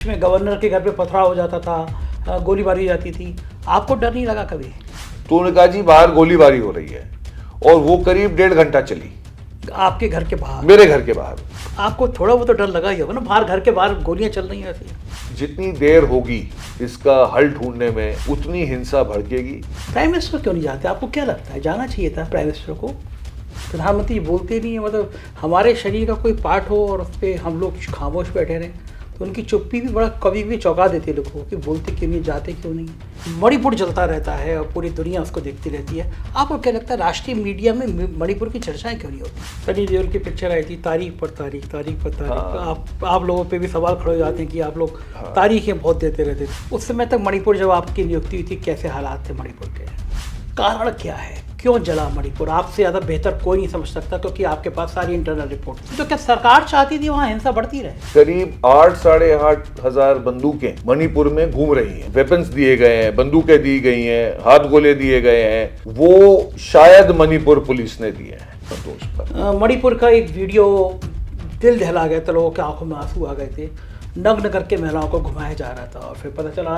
में गवर्नर के घर पे पथराव हो जाता था, गोलीबारी हो जाती थी, आपको डर नहीं लगा कभी? तो उन्होंने कहा जी बाहर गोलीबारी हो रही है, और वो करीब 1.5 घंटा चली आपके घर के बाहर? मेरे घर के बाहर। आपको थोड़ा बहुत तो डर लगा ही होगा ना, बाहर घर के बाहर गोलियां चल रही हैं ऐसी। जितनी देर होगी इसका हल ढूंढने में उतनी हिंसा भड़केगी। प्राइम मिनिस्टर क्यों नहीं जाते? आपको क्या लगता है जाना चाहिए था प्राइम मिनिस्टर को? प्रधानमंत्री बोलते नहीं है, मतलब हमारे शरीर का कोई पार्ट हो और उस पर हम लोग खामोश बैठे रहें, तो उनकी चुप्पी भी बड़ा कभी भी चौंका देती है लोगों को कि बोलते क्यों नहीं, जाते क्यों नहीं। मणिपुर जलता रहता है और पूरी दुनिया उसको देखती रहती है। आपको क्या लगता है राष्ट्रीय मीडिया में मणिपुर की चर्चाएं क्यों नहीं होती? सनी देओल की पिक्चर आई थी, तारीख पर तारीख, तारीख पर तारीख। हाँ। आप लोगों पे भी सवाल खड़े हो जाते हैं कि आप लोग तारीखें बहुत देते रहते थे। उस समय तक मणिपुर जब आपकी नियुक्ति हुई थी, कैसे हालात थे मणिपुर के? कारण क्या है, क्यों जला मणिपुर? आपसे ज़्यादा बेहतर कोई नहीं समझ सकता, क्योंकि आपके पास सारी इंटरनल रिपोर्ट थी। तो क्या सरकार चाहती थी वहाँ हिंसा बढ़ती रहे? करीब 8-8.5 हजार बंदूकें मणिपुर में घूम रही हैं, वेपन्स दिए गए हैं, बंदूकें दी गई हैं, हाथ गोले दिए गए हैं, वो शायद मणिपुर पुलिस ने दिए हैं संतोष पर। मणिपुर का एक वीडियो दिल दहला गया था, लोगों के आंखों में आंसू आ गए थे। नग्न करके महिलाओं को घुमाया जा रहा था और फिर पता चला,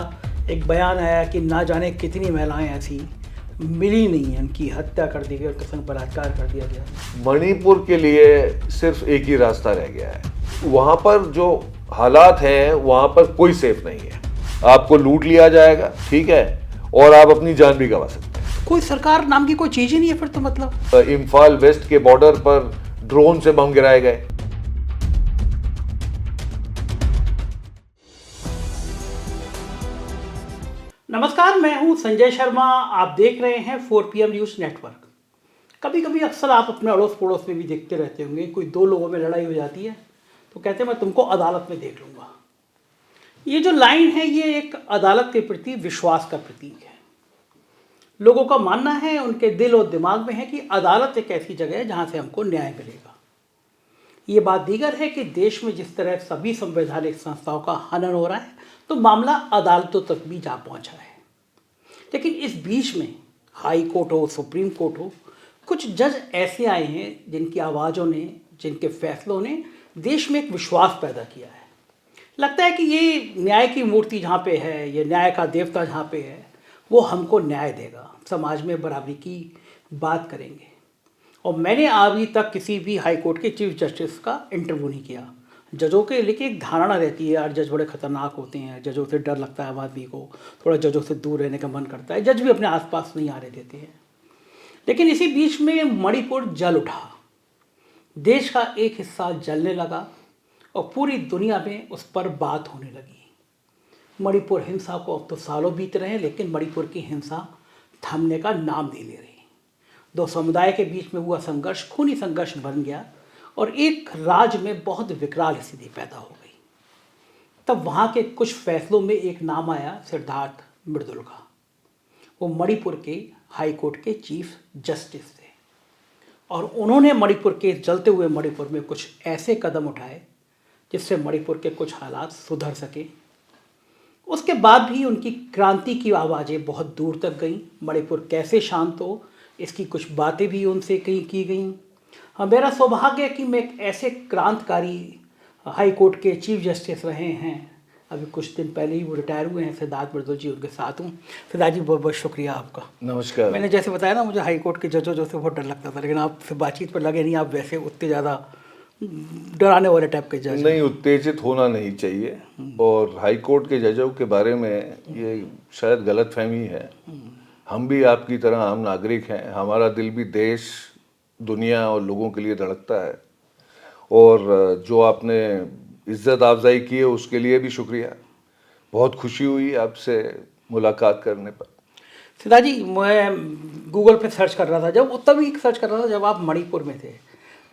एक बयान आया कि ना जाने कितनी महिलाएं ऐसी मिली नहीं है, उनकी हत्या कर दी गई और संग बलात्कार कर दिया गया। मणिपुर के लिए सिर्फ एक ही रास्ता रह गया है। वहां पर जो हालात हैं वहां पर कोई सेफ नहीं है। आपको लूट लिया जाएगा, ठीक है, और आप अपनी जान भी गंवा सकते हैं। कोई सरकार नाम की कोई चीज़ ही नहीं है फिर तो, मतलब। इम्फाल वेस्ट के बॉर्डर पर ड्रोन से बम गिराए गए। नमस्कार, मैं हूं संजय शर्मा। आप देख रहे हैं 4PM न्यूज़ नेटवर्क। कभी कभी अक्सर आप अपने अड़ोस पड़ोस में भी देखते रहते होंगे, कोई दो लोगों में लड़ाई हो जाती है तो कहते हैं मैं तुमको अदालत में देख लूँगा। ये जो लाइन है, ये एक अदालत के प्रति विश्वास का प्रतीक है। लोगों का मानना है, उनके दिल और दिमाग में है कि अदालत एक ऐसी जगह है जहाँ से हमको न्याय मिलेगा। ये बात दीगर है कि देश में जिस तरह सभी संवैधानिक संस्थाओं का हनन हो रहा है, तो मामला अदालतों तक भी जा पहुंचा है। लेकिन इस बीच में हाई कोर्ट हो, सुप्रीम कोर्ट हो, कुछ जज ऐसे आए हैं जिनकी आवाज़ों ने, जिनके फैसलों ने देश में एक विश्वास पैदा किया है। लगता है कि ये न्याय की मूर्ति जहाँ पे है, ये न्याय का देवता जहाँ पे है, वो हमको न्याय देगा, समाज में बराबरी की बात करेंगे। और मैंने अभी तक किसी भी हाई कोर्ट के चीफ जस्टिस का इंटरव्यू नहीं किया। जजों के लेके एक धारणा रहती है, यार जज बड़े खतरनाक होते हैं, जजों से डर लगता है आम आदमी को, थोड़ा जजों से दूर रहने का मन करता है, जज भी अपने आसपास नहीं आने देते हैं। लेकिन इसी बीच में मणिपुर जल उठा, देश का एक हिस्सा जलने लगा और पूरी दुनिया में उस पर बात होने लगी। मणिपुर हिंसा को अब तो सालों बीत रहे हैं, लेकिन मणिपुर की हिंसा थमने का नाम नहीं ले रही। दो समुदाय के बीच में हुआ संघर्ष खूनी संघर्ष बन गया और एक राज्य में बहुत विकराल स्थिति पैदा हो गई। तब वहाँ के कुछ फैसलों में एक नाम आया, सिद्धार्थ मृदुल का। वो मणिपुर के हाई कोर्ट के चीफ जस्टिस थे और उन्होंने मणिपुर के जलते हुए मणिपुर में कुछ ऐसे कदम उठाए जिससे मणिपुर के कुछ हालात सुधर सके। उसके बाद भी उनकी क्रांति की आवाज़ें बहुत दूर तक गईं। मणिपुर कैसे शांत हो, इसकी कुछ बातें भी उनसे की गई। हाँ, मेरा सौभाग्य है कि मैं एक ऐसे क्रांतिकारी हाई कोर्ट के चीफ जस्टिस रहे हैं, अभी कुछ दिन पहले ही वो रिटायर हुए हैं, सिद्धार्थ मृदुल जी, उनके साथ हूँ। सिद्धार्थ जी, बहुत बहुत शुक्रिया आपका। नमस्कार। मैंने जैसे बताया ना, मुझे हाई कोर्ट के जजों से बहुत डर लगता था, लेकिन आपसे बातचीत पर लगे नहीं, आप वैसे उतने ज़्यादा डराने वाले टाइप के जज नहीं, उत्तेजित होना नहीं चाहिए। और हाई कोर्ट के जजों के बारे में ये शायद गलतफहमी है। हम भी आपकी तरह आम नागरिक हैं, हमारा दिल भी देश, दुनिया और लोगों के लिए धड़कता है। और जो आपने इज्जत अफजाई की है उसके लिए भी शुक्रिया। बहुत खुशी हुई आपसे मुलाकात करने पर। सिद्धार्थ जी, मैं गूगल पे सर्च कर रहा था, जब तभी सर्च कर रहा था जब आप मणिपुर में थे,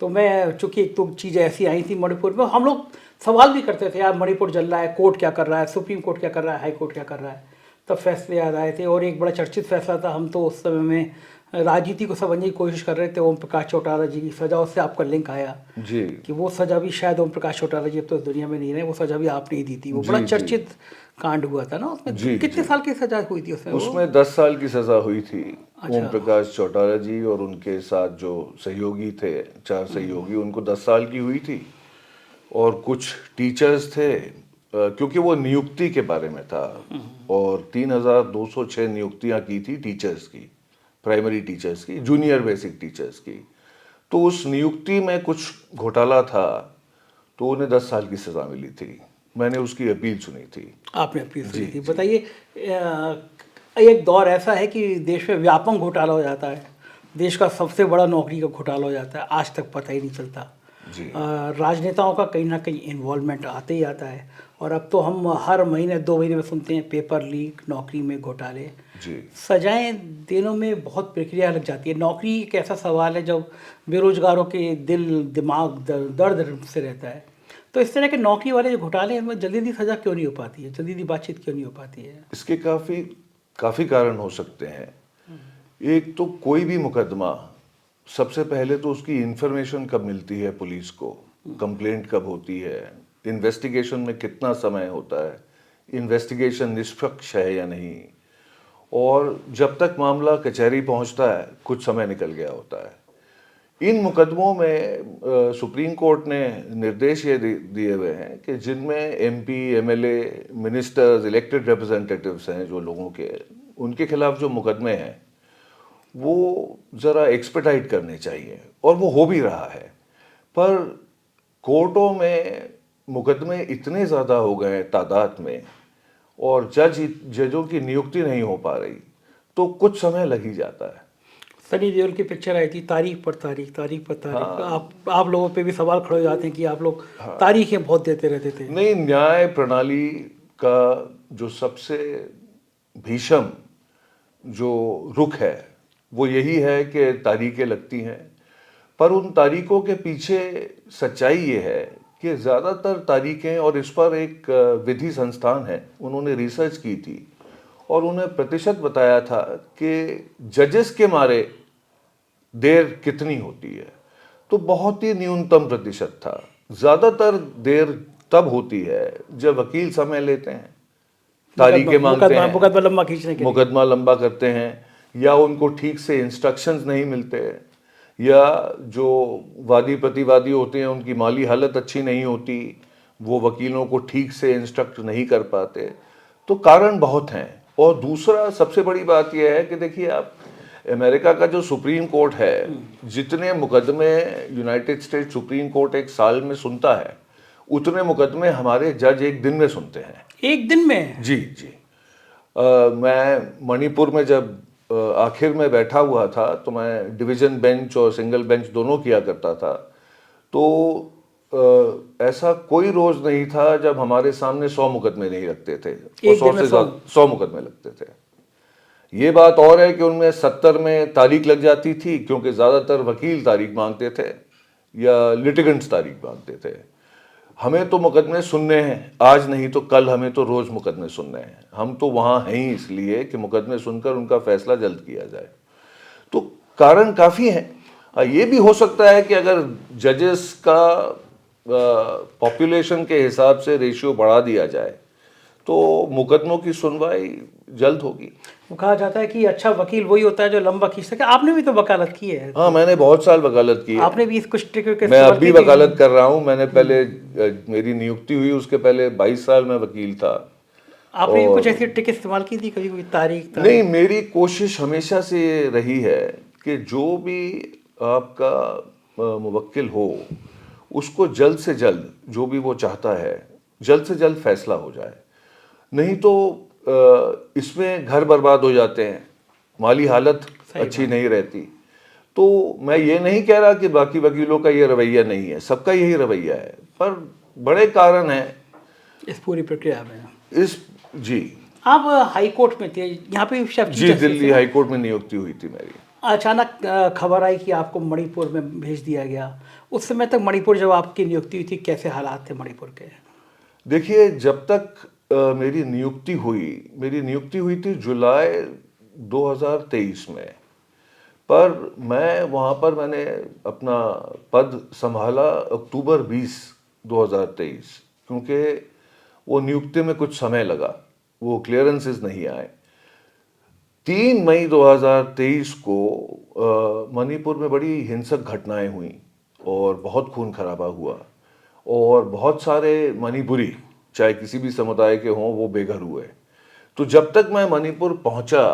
तो मैं, चूँकि एक तो चीज़ें ऐसी आई थी मणिपुर में, हम लोग सवाल भी करते थे, यार मणिपुर जल रहा है, कोर्ट क्या कर रहा है, सुप्रीम कोर्ट क्या कर रहा है, हाई कोर्ट क्या कर रहा है। तब फैसले याद आए थे और एक बड़ा चर्चित फैसला था। हम तो उस समय में राजनीति को समझने की कोशिश कर रहे थे। ओम प्रकाश चौटाला जी की सज़ा, उससे आपका लिंक आया जी, कि वो सज़ा भी शायद ओम प्रकाश चौटाला जी अब तो दुनिया में नहीं रहे, वो सज़ा भी आपने ही दी थी। वो बड़ा चर्चित कांड हुआ था ना उसमें। कितने साल की सज़ा हुई थी उसमें? उसमें 10 साल की सज़ा हुई थी। अच्छा। ओम प्रकाश चौटाला जी और उनके साथ जो सहयोगी थे, 4 सहयोगी, उनको 10 साल की हुई थी। और कुछ टीचर्स थे क्योंकि वो नियुक्ति के बारे में था और 3,206 नियुक्तियां की थी टीचर्स की, प्राइमरी टीचर्स की, जूनियर बेसिक टीचर्स की। तो उस नियुक्ति में कुछ घोटाला था, तो उन्हें 10 साल की सज़ा मिली थी। मैंने उसकी अपील सुनी थी। आपने अपील सुनी थी। बताइए, एक दौर ऐसा है कि देश में व्यापक घोटाला हो जाता है, देश का सबसे बड़ा नौकरी का घोटाला हो जाता है, आज तक पता ही नहीं चलता। जी राजनेताओं का कहीं ना कहीं इन्वॉल्वमेंट आते ही आता है, और अब तो हम हर महीने 2 महीने में सुनते हैं पेपर लीक, नौकरी में घोटाले। जी सजाएं देने में बहुत प्रक्रिया लग जाती है। नौकरी एक ऐसा सवाल है जब बेरोजगारों के दिल दिमाग दर्द से रहता है। तो इस तरह के नौकरी वाले जो घोटाले हैं उनमें जल्दी जल्दी सज़ा क्यों नहीं हो पाती है, जल्दी जल्दी बातचीत क्यों नहीं हो पाती है? इसके काफ़ी काफ़ी कारण हो सकते हैं। एक तो कोई भी मुकदमा, सबसे पहले तो उसकी इंफॉर्मेशन कब मिलती है पुलिस को, कंप्लेंट कब होती है, इन्वेस्टिगेशन में कितना समय होता है, इन्वेस्टिगेशन निष्पक्ष है या नहीं, और जब तक मामला कचहरी पहुंचता है कुछ समय निकल गया होता है। इन मुकदमों में सुप्रीम कोर्ट ने निर्देश ये दिए हुए हैं कि जिनमें MP, MLA, ministers, elected representatives हैं जो लोगों के, उनके खिलाफ जो मुकदमे हैं वो ज़रा एक्सपर्टाइट करने चाहिए, और वो हो भी रहा है। पर कोर्टों में मुकदमे इतने ज़्यादा हो गए हैं तादाद में, और जजों की नियुक्ति नहीं हो पा रही, तो कुछ समय लग ही जाता है। सनी देओल की पिक्चर आई थी तारीख पर तारीख, तारीख पर तारीख। आप लोगों पे भी सवाल खड़े हो जाते हैं कि आप लोग तारीखें बहुत देते रहते थे। नहीं, न्याय प्रणाली का जो सबसे भीषण जो रुख है वो यही है कि तारीखें लगती हैं, पर उन तारीखों के पीछे सच्चाई ये है कि ज़्यादातर तारीखें, और इस पर एक विधि संस्थान है, उन्होंने रिसर्च की थी और उन्हें प्रतिशत बताया था कि जजेस के मारे देर कितनी होती है, तो बहुत ही न्यूनतम प्रतिशत था। ज़्यादातर देर तब होती है जब वकील समय लेते हैं, तारीखें मांगते हैं, मुकदमा लंबा खींचने के लिए, मुकदमा लंबा करते हैं, या उनको ठीक से इंस्ट्रक्शंस नहीं मिलते, या जो वादी प्रतिवादी होते हैं उनकी माली हालत अच्छी नहीं होती, वो वकीलों को ठीक से इंस्ट्रक्ट नहीं कर पाते। तो कारण बहुत हैं। और दूसरा सबसे बड़ी बात यह है कि देखिए आप, अमेरिका का जो सुप्रीम कोर्ट है, जितने मुकदमे यूनाइटेड स्टेट सुप्रीम कोर्ट एक साल में सुनता है, उतने मुकदमे हमारे जज एक दिन में सुनते हैं। एक दिन में? जी जी। मैं मणिपुर में जब आखिर में बैठा हुआ था, तो मैं डिवीज़न बेंच और सिंगल बेंच दोनों किया करता था। तो ऐसा कोई रोज़ नहीं था जब हमारे सामने 100 मुकदमे नहीं लगते थे, और 100 से ज़्यादा 100 मुकदमे लगते थे। ये बात और है कि उनमें 70 में तारीख लग जाती थी, क्योंकि ज़्यादातर वकील तारीख मांगते थे या लिटिगेंट्स तारीख मांगते थे। हमें तो मुकदमे सुनने हैं, आज नहीं तो कल हमें तो रोज़ मुकदमे सुनने हैं। हम तो वहाँ हैं ही इसलिए कि मुकदमे सुनकर उनका फैसला जल्द किया जाए। तो कारण काफ़ी हैं। ये भी हो सकता है कि अगर जजेस का पॉपुलेशन के हिसाब से रेशियो बढ़ा दिया जाए तो मुकदमों की सुनवाई जल्द होगी। वो कहा जाता है कि अच्छा वकील वही होता है जो लंबा खींच सके। आपने भी तो वकालत की है। हाँ, मैंने बहुत साल वकालत की है। आपने भी कुछ ट्रिक मैं अब भी वकालत कर रहा हूँ। मैंने पहले मेरी नियुक्ति हुई, उसके पहले 22 साल मैं वकील था। आपने कुछ ऐसी ट्रिक इस्तेमाल की थी कभी, कोई तारीख? नहीं, मेरी कोशिश हमेशा से ये रही है कि जो भी आपका मुवक्किल हो, उसको जल्द से जल्द, जो भी वो चाहता है, जल्द से जल्द फैसला हो जाए। नहीं तो इसमें घर बर्बाद हो जाते हैं, माली हालत अच्छी नहीं रहती। तो मैं ये नहीं कह रहा कि बाकी वकीलों का ये रवैया नहीं है, सबका यही रवैया है, पर बड़े कारण हैं इस पूरी प्रक्रिया में। जी। आप हाई कोर्ट में थे, यहाँ पे जी, दिल्ली हाई कोर्ट में नियुक्ति हुई थी मेरी। अचानक खबर आई कि आपको मणिपुर में भेज दिया गया। उस समय तक मणिपुर, जब आपकी नियुक्ति हुई थी, कैसे हालात थे मणिपुर के? देखिए, जब तक मेरी नियुक्ति हुई थी जुलाई 2023 में, पर मैं वहाँ पर मैंने अपना पद संभाला अक्टूबर 20, 2023, क्योंकि वो नियुक्ति में कुछ समय लगा, वो क्लियरेंसेस नहीं आए। 3 मई 2023 को मणिपुर में बड़ी हिंसक घटनाएं हुई और बहुत खून खराबा हुआ, और बहुत सारे मणिपुरी, चाहे किसी भी समुदाय के हों, वो बेघर हुए। तो जब तक मैं मणिपुर पहुंचा,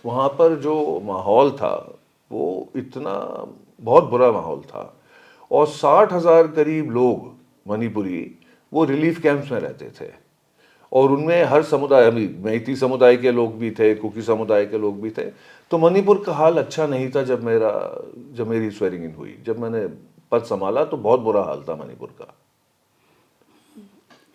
वहाँ पर जो माहौल था वो इतना बहुत बुरा माहौल था। और 60,000 करीब लोग मणिपुरी वो रिलीफ कैंप्स में रहते थे, और उनमें हर समुदाय, अभी मैती समुदाय के लोग भी थे, कुकी समुदाय के लोग भी थे। तो मणिपुर का हाल अच्छा नहीं था। जब मेरी स्वेरिंग इन हुई, जब मैंने पद संभाला, तो बहुत बुरा हाल था मणिपुर का।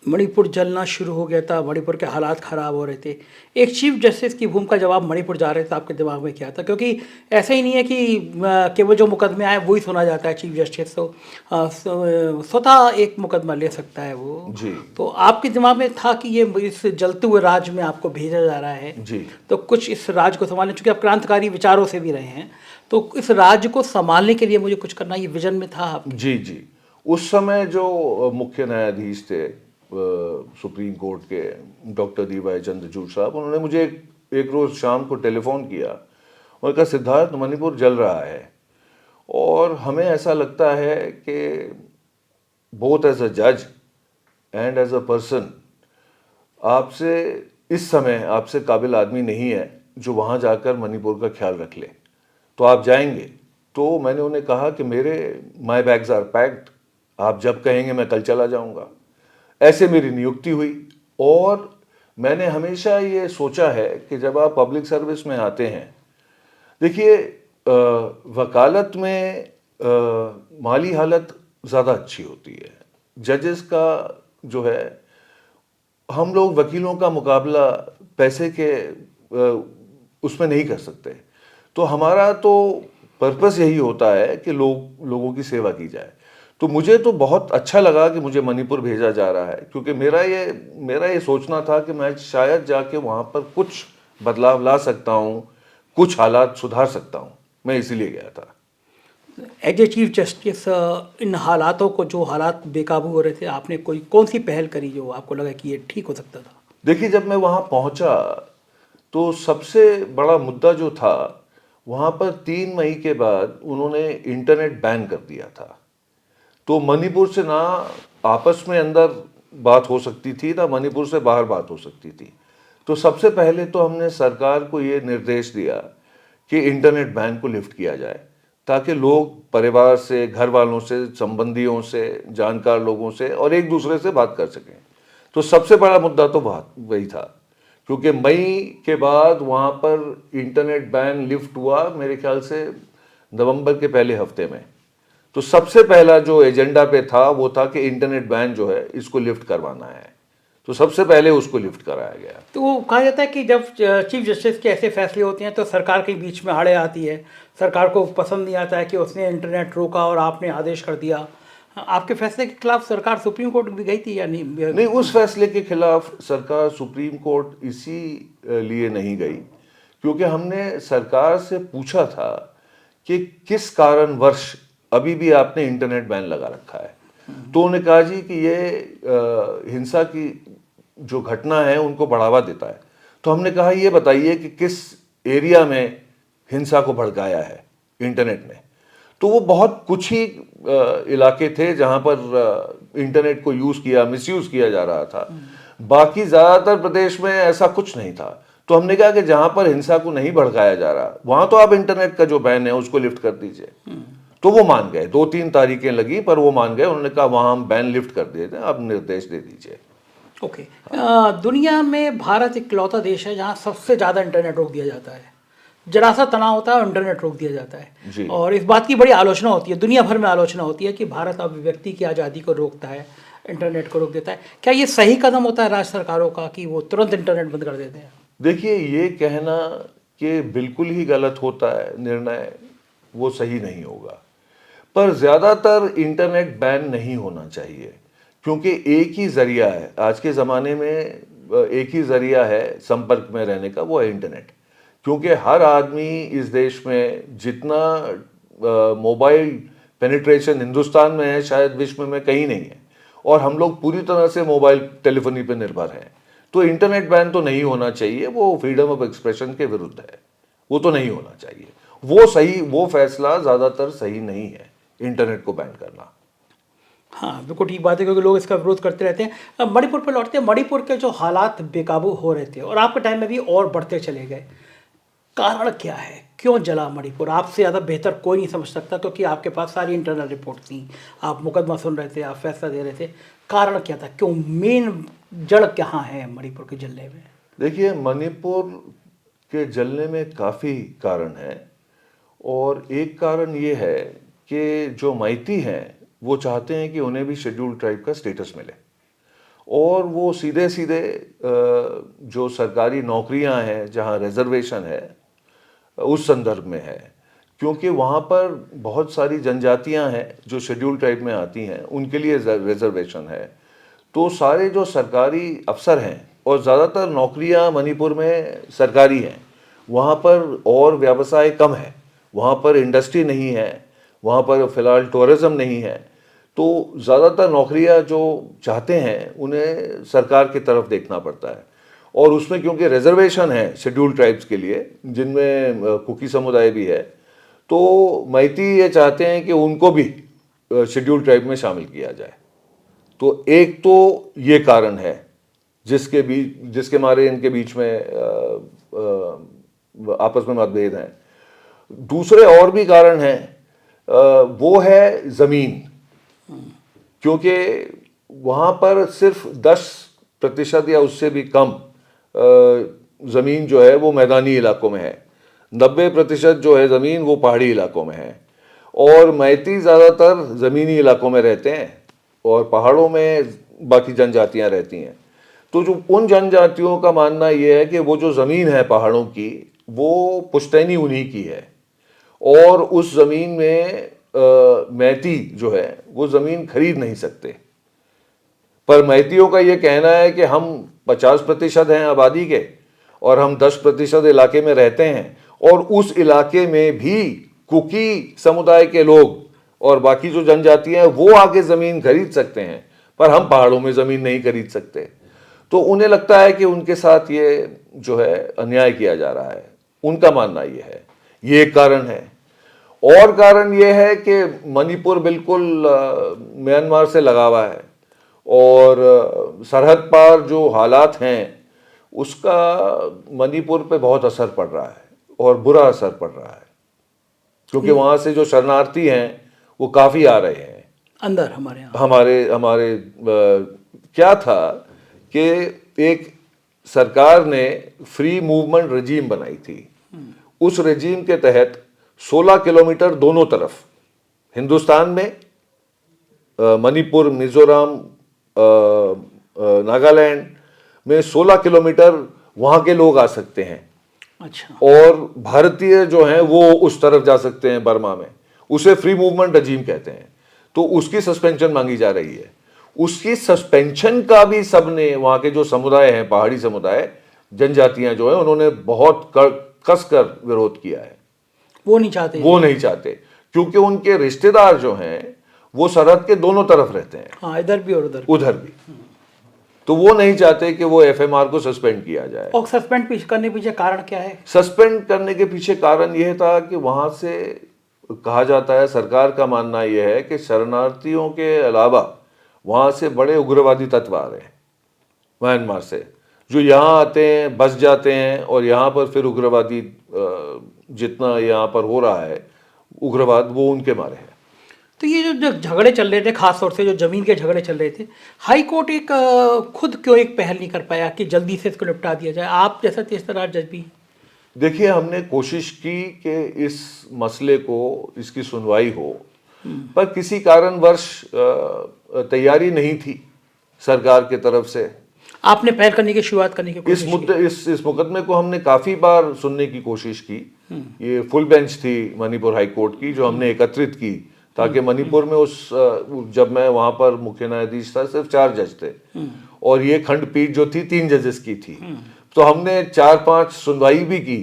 मणिपुर जलना शुरू हो गया था, मणिपुर के हालात ख़राब हो रहे थे। एक चीफ जस्टिस की भूमिका जब आप मणिपुर जा रहे थे, आपके दिमाग में क्या था? क्योंकि ऐसा ही नहीं है कि केवल जो मुकदमे आए वही सुना जाता है। चीफ जस्टिस तो स्वतः एक मुकदमा ले सकता है वो। जी तो आपके दिमाग में था कि ये इस जलते हुए राज्य में आपको भेजा जा रहा है, जी तो कुछ इस राज्य को संभालने, चूँकि आप क्रांतिकारी विचारों से भी रहे हैं, तो इस राज्य को संभालने के लिए मुझे कुछ करना, ये विजन में था आपके? जी जी। उस समय जो मुख्य न्यायाधीश थे सुप्रीम कोर्ट के, डॉक्टर डी.वाई. चंद्रचूड़ साहब, उन्होंने मुझे एक रोज़ शाम को टेलीफोन किया और कहा, सिद्धार्थ, मणिपुर जल रहा है और हमें ऐसा लगता है कि बोथ एज अ जज एंड एज अ पर्सन आपसे इस समय आपसे काबिल आदमी नहीं है जो वहाँ जाकर मणिपुर का ख्याल रख ले, तो आप जाएंगे? तो मैंने उन्हें कहा कि माई बैग्स आर पैक्ड, आप जब कहेंगे मैं कल चला जाऊंगा। ऐसे मेरी नियुक्ति हुई। और मैंने हमेशा ये सोचा है कि जब आप पब्लिक सर्विस में आते हैं, देखिए वकालत में माली हालत ज़्यादा अच्छी होती है। जजेस का जो है, हम लोग वकीलों का मुकाबला पैसे के उसमें नहीं कर सकते। तो हमारा तो पर्पस यही होता है कि लोगों की सेवा की जाए। तो मुझे तो बहुत अच्छा लगा कि मुझे मणिपुर भेजा जा रहा है, क्योंकि मेरा ये सोचना था कि मैं शायद जाके वहाँ पर कुछ बदलाव ला सकता हूँ, कुछ हालात सुधार सकता हूँ। मैं इसीलिए गया था। एज ए चीफ जस्टिस, इन हालातों को, जो हालात बेकाबू हो रहे थे, आपने कौन सी पहल करी जो आपको लगा कि ये ठीक हो सकता था? देखिए, जब मैं वहाँ पहुँचा तो सबसे बड़ा मुद्दा जो था, वहाँ पर 3 मई के बाद उन्होंने इंटरनेट बैन कर दिया था। तो मणिपुर से ना आपस में अंदर बात हो सकती थी, ना मणिपुर से बाहर बात हो सकती थी। तो सबसे पहले तो हमने सरकार को ये निर्देश दिया कि इंटरनेट बैन को लिफ्ट किया जाए, ताकि लोग परिवार से, घर वालों से, संबंधियों से, जानकार लोगों से और एक दूसरे से बात कर सकें। तो सबसे बड़ा मुद्दा तो वही था, क्योंकि मई के बाद वहाँ पर इंटरनेट बैन लिफ्ट हुआ मेरे ख्याल से नवंबर के पहले हफ्ते में। तो सबसे पहला जो एजेंडा पे था वो था कि इंटरनेट बैन जो है इसको लिफ्ट करवाना है। तो सबसे पहले उसको लिफ्ट कराया गया। तो वो कहा जाता है कि जब चीफ जस्टिस के ऐसे फैसले होते हैं तो सरकार के बीच में आड़े आती है, सरकार को पसंद नहीं आता है कि उसने इंटरनेट रोका और आपने आदेश कर दिया। आपके फैसले के खिलाफ सरकार सुप्रीम कोर्ट भी गई थी या नहीं? नहीं, उस फैसले के खिलाफ सरकार सुप्रीम कोर्ट इसी लिए नहीं गई, क्योंकि हमने सरकार से पूछा था कि किस कारणवश अभी भी आपने इंटरनेट बैन लगा रखा है। तो उन्होंने कहा जी कि ये हिंसा की जो घटना है उनको बढ़ावा देता है। तो हमने कहा, ये बताइए कि किस एरिया में हिंसा को भड़काया है इंटरनेट ने। तो वो बहुत कुछ ही इलाके थे जहां पर इंटरनेट को मिसयूज किया जा रहा था। बाकी ज़्यादातर प्रदेश में ऐसा कुछ नहीं था। तो हमने कहा कि जहां पर हिंसा को नहीं भड़काया जा रहा, वहां तो आप इंटरनेट का जो बैन है उसको लिफ्ट कर दीजिए। तो वो मान गए। 2-3 तारीखें लगी, पर वो मान गए। उन्होंने कहा वहां हम बैन लिफ्ट कर देते हैं, आप निर्देश दे दीजिए। ओके। दुनिया में भारत इकलौता देश है जहाँ सबसे ज़्यादा इंटरनेट रोक दिया जाता है। जरा सा तनाव होता है और इंटरनेट रोक दिया जाता है। जी। और इस बात की बड़ी आलोचना होती है, दुनिया भर में आलोचना होती है कि भारत अभिव्यक्ति की आज़ादी को रोकता है, इंटरनेट को रोक देता है। क्या ये सही कदम होता है राज्य सरकारों का कि वो तुरंत इंटरनेट बंद कर देते हैं? देखिए, ये कहना कि बिल्कुल ही गलत होता है निर्णय, वो सही नहीं होगा। पर ज़्यादातर इंटरनेट बैन नहीं होना चाहिए, क्योंकि एक ही ज़रिया है आज के ज़माने में, एक ही ज़रिया है संपर्क में रहने का, वो है इंटरनेट। क्योंकि हर आदमी इस देश में जितना मोबाइल पेनिट्रेशन हिंदुस्तान में है, शायद विश्व में कहीं नहीं है। और हम लोग पूरी तरह से मोबाइल टेलीफोनी पर निर्भर हैं। तो इंटरनेट बैन तो नहीं होना चाहिए, वो फ्रीडम ऑफ एक्सप्रेशन के विरुद्ध है, वो तो नहीं होना चाहिए। वो फैसला ज़्यादातर सही नहीं है, इंटरनेट को बैन करना। हाँ बिल्कुल ठीक बात है, क्योंकि लोग इसका विरोध करते रहते हैं। अब मणिपुर पर लौटते हैं। मणिपुर के जो हालात बेकाबू हो रहे थे और आपके टाइम में भी और बढ़ते चले गए, कारण क्या है? क्यों जला मणिपुर? आपसे ज़्यादा बेहतर कोई नहीं समझ सकता, क्योंकि आपके पास सारी इंटरनल रिपोर्ट थी, आप मुकदमा सुन रहे थे, आप फैसला दे रहे थे। कारण क्या था? क्यों? मेन जड़ कहाँ है मणिपुर के जलने में? देखिए, मणिपुर के जलने में काफ़ी कारण हैं, और एक कारण ये है कि जो मैती हैं वो चाहते हैं कि उन्हें भी शेड्यूल्ड ट्राइब का स्टेटस मिले, और वो सीधे सीधे जो सरकारी नौकरियां हैं जहां रिजर्वेशन है उस संदर्भ में है, क्योंकि वहाँ पर बहुत सारी जनजातियाँ हैं जो शेड्यूल ट्राइब में आती हैं, उनके लिए रिजर्वेशन है। तो सारे जो सरकारी अफसर हैं, और ज़्यादातर नौकरियाँ मणिपुर में सरकारी हैं, वहाँ पर और व्यवसाय कम है, वहाँ पर इंडस्ट्री नहीं है, वहाँ पर फ़िलहाल टूरिज़्म नहीं है। तो ज़्यादातर नौकरियाँ जो चाहते हैं उन्हें सरकार की तरफ देखना पड़ता है, और उसमें क्योंकि रिजर्वेशन है शेड्यूल्ड ट्राइब्स के लिए, जिनमें कुकी समुदाय भी है, तो मैती ये चाहते हैं कि उनको भी शेड्यूल्ड ट्राइब में शामिल किया जाए। तो एक तो ये कारण है जिसके मारे इनके बीच में आपस में मतभेद हैं। दूसरे और भी कारण हैं, वो है ज़मीन, क्योंकि वहाँ पर सिर्फ 10% या उससे भी कम ज़मीन जो है वो मैदानी इलाकों में है, 90% जो है ज़मीन वो पहाड़ी इलाकों में है, और मैती ज़्यादातर ज़मीनी इलाकों में रहते हैं और पहाड़ों में बाकी जनजातियाँ रहती हैं। तो जो उन जनजातियों का मानना ये है कि वो जो ज़मीन है पहाड़ों की, वो पुश्तैनी उन्हीं की है, और उस ज़मीन में मैती जो है वो ज़मीन खरीद नहीं सकते। पर मैतियों का ये कहना है कि हम 50% हैं आबादी के, और हम 10% इलाके में रहते हैं, और उस इलाके में भी कुकी समुदाय के लोग और बाकी जो जनजातियां हैं वो आके ज़मीन खरीद सकते हैं, पर हम पहाड़ों में ज़मीन नहीं खरीद सकते। तो उन्हें लगता है कि उनके साथ ये जो है अन्याय किया जा रहा है, उनका मानना ये है। ये एक कारण है। और कारण ये है कि मणिपुर बिल्कुल म्यांमार से लगा हुआ है, और सरहद पार जो हालात हैं उसका मणिपुर पे बहुत असर पड़ रहा है, और बुरा असर पड़ रहा है, क्योंकि वहाँ से जो शरणार्थी हैं वो काफ़ी आ रहे हैं अंदर हमारे यहाँ। हमारे क्या था कि एक सरकार ने फ्री मूवमेंट रजीम बनाई थी। उस रजीम के तहत 16 किलोमीटर दोनों तरफ हिंदुस्तान में, मणिपुर, मिजोरम, नागालैंड में 16 किलोमीटर वहाँ के लोग आ सकते हैं। अच्छा। और भारतीय जो हैं वो उस तरफ जा सकते हैं बर्मा में। उसे फ्री मूवमेंट रजीम कहते हैं। तो उसकी सस्पेंशन मांगी जा रही है। उसकी सस्पेंशन का भी सबने, वहाँ के जो समुदाय हैं, पहाड़ी समुदाय, जनजातियां जो है, उन्होंने बहुत कसकर विरोध किया है। वो नहीं चाहते, क्योंकि उनके रिश्तेदार जो हैं वो सरहद के दोनों तरफ रहते हैं। हाँ, इधर भी और उधर भी। तो वो नहीं चाहते कि वो एफएमआर को सस्पेंड किया जाए। और सस्पेंड करने पीछे कारण क्या है? सस्पेंड करने के पीछे कारण यह था कि वहां से कहा जाता है, सरकार का मानना यह है कि शरणार्थियों के अलावा वहां से बड़े उग्रवादी तत्व आ रहे हैं म्यांमार से, जो यहाँ आते हैं, बस जाते हैं, और यहाँ पर फिर उग्रवादी जितना यहाँ पर हो रहा है उग्रवाद, वो उनके मारे है। तो ये जो झगड़े चल रहे थे, खास तौर से जो जमीन के झगड़े चल रहे थे, हाई कोर्ट खुद क्यों एक पहल नहीं कर पाया कि जल्दी से इसको निपटा दिया जाए? आप जैसा तीसरा जज भी। देखिए, हमने कोशिश की कि इस मसले को, इसकी सुनवाई हो, पर किसी कारणवश तैयारी नहीं थी सरकार की तरफ से। आपने पहल करने की शुरुआत करने की कोशिश की? इस मुकदमे को हमने काफी बार सुनने की कोशिश की। ये फुल बेंच थी मणिपुर हाई कोर्ट की, जो हमने एकत्रित की, ताकि मणिपुर में जब मैं वहां पर मुख्य न्यायाधीश था, सिर्फ 4 जज थे, और ये खंडपीठ जो थी 3 जजेस की थी। तो हमने 4-5 सुनवाई भी की,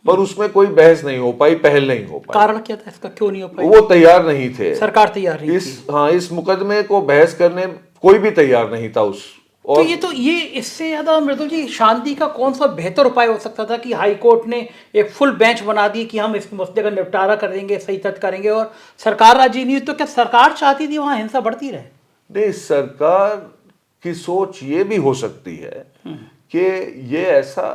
पर उसमें कोई बहस नहीं हो पाई, पहल नहीं हो पाई। कारण क्या था इसका, क्यों नहीं हो पाई? वो तैयार नहीं थे, सरकार तैयार नहीं थी। इस मुकदमे को बहस करने कोई भी तैयार नहीं था उस। और तो ये इससे ज्यादा मृदुल जी, शांति का कौन सा बेहतर उपाय हो सकता था कि हाई कोर्ट ने एक फुल बेंच बना दी कि हम इस मसले का निपटारा करेंगे, सही तथ्य करेंगे, और सरकार राजी नहीं? तो क्या सरकार चाहती थी वहां हिंसा बढ़ती रहे? नहीं, सरकार की सोच ये भी हो सकती है कि ये ऐसा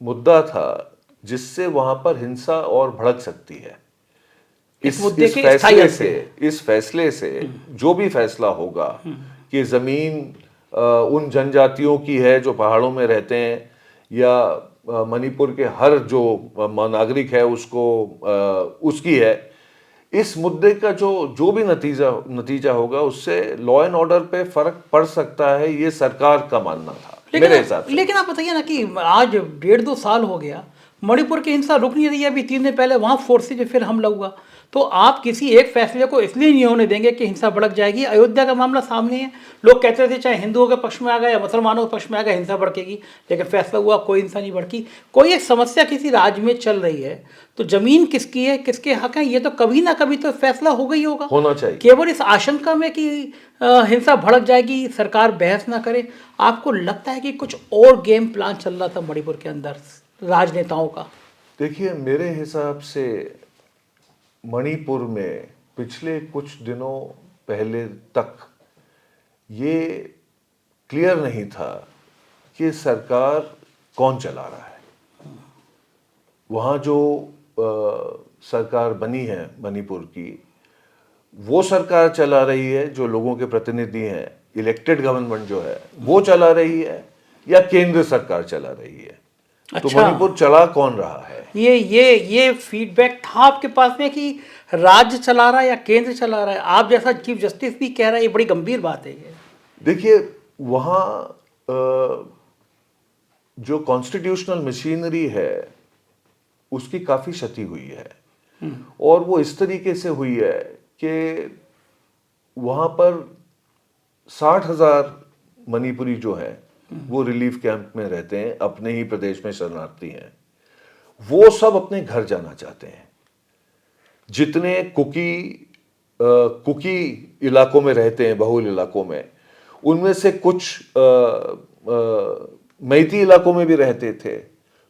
मुद्दा था जिससे वहां पर हिंसा और भड़क सकती है। इस मुद्दे के स्थायी हल से। इस फैसले से जो भी फैसला होगा कि जमीन उन जनजातियों की है जो पहाड़ों में रहते हैं, या मणिपुर के हर जो नागरिक है उसको उसकी है, इस मुद्दे का जो जो भी नतीजा होगा उससे लॉ एंड ऑर्डर पे फर्क पड़ सकता है, ये सरकार का मानना था मेरे हिसाब से। लेकिन आप बताइए ना कि आज 1.5-2 साल हो गया, मणिपुर की हिंसा रुक नहीं रही है। अभी 3 दिन पहले वहाँ फोर्सेज फिर हमला हुआ। तो आप किसी एक फैसले को इसलिए नहीं होने देंगे कि हिंसा भड़क जाएगी। अयोध्या का मामला सामने है, लोग कहते थे चाहे हिंदुओं के पक्ष में आ गया या मुसलमानों के पक्ष में आ गया हिंसा भड़केगी, लेकिन फैसला हुआ कोई हिंसा नहीं भड़की। कोई एक समस्या किसी राज्य में चल रही है तो जमीन किसकी है, किसके हक है, ये तो कभी ना कभी तो फैसला होगा ही होगा। होना चाहिए। केवल इस आशंका में कि हिंसा भड़क जाएगी, सरकार बहस ना करे, आपको लगता है कि कुछ और गेम प्लान चल रहा था मणिपुर के अंदर राजनेताओं का? देखिए, मेरे हिसाब से मणिपुर में पिछले कुछ दिनों पहले तक ये क्लियर नहीं था कि सरकार कौन चला रहा है। वहाँ जो सरकार बनी है मणिपुर की, वो सरकार चला रही है जो लोगों के प्रतिनिधि हैं, इलेक्टेड गवर्नमेंट जो है वो चला रही है, या केंद्र सरकार चला रही है। तो मणिपुर चला कौन रहा है? ये फीडबैक था आपके पास में कि राज्य चला रहा है या केंद्र चला रहा है? आप जैसा चीफ जस्टिस भी कह रहा है, ये बड़ी गंभीर बात है ये। देखिए, वहाँ जो कॉन्स्टिट्यूशनल मशीनरी है उसकी काफी क्षति हुई है, और वो इस तरीके से हुई है कि वहाँ पर 60,000 मणिपुरी जो हैं वो रिलीफ कैंप में रहते हैं, अपने ही प्रदेश में शरणार्थी हैं। वो सब अपने घर जाना चाहते हैं। जितने कुकी इलाकों में रहते हैं, बहुल इलाकों में, उनमें से कुछ मैती इलाकों में भी रहते थे,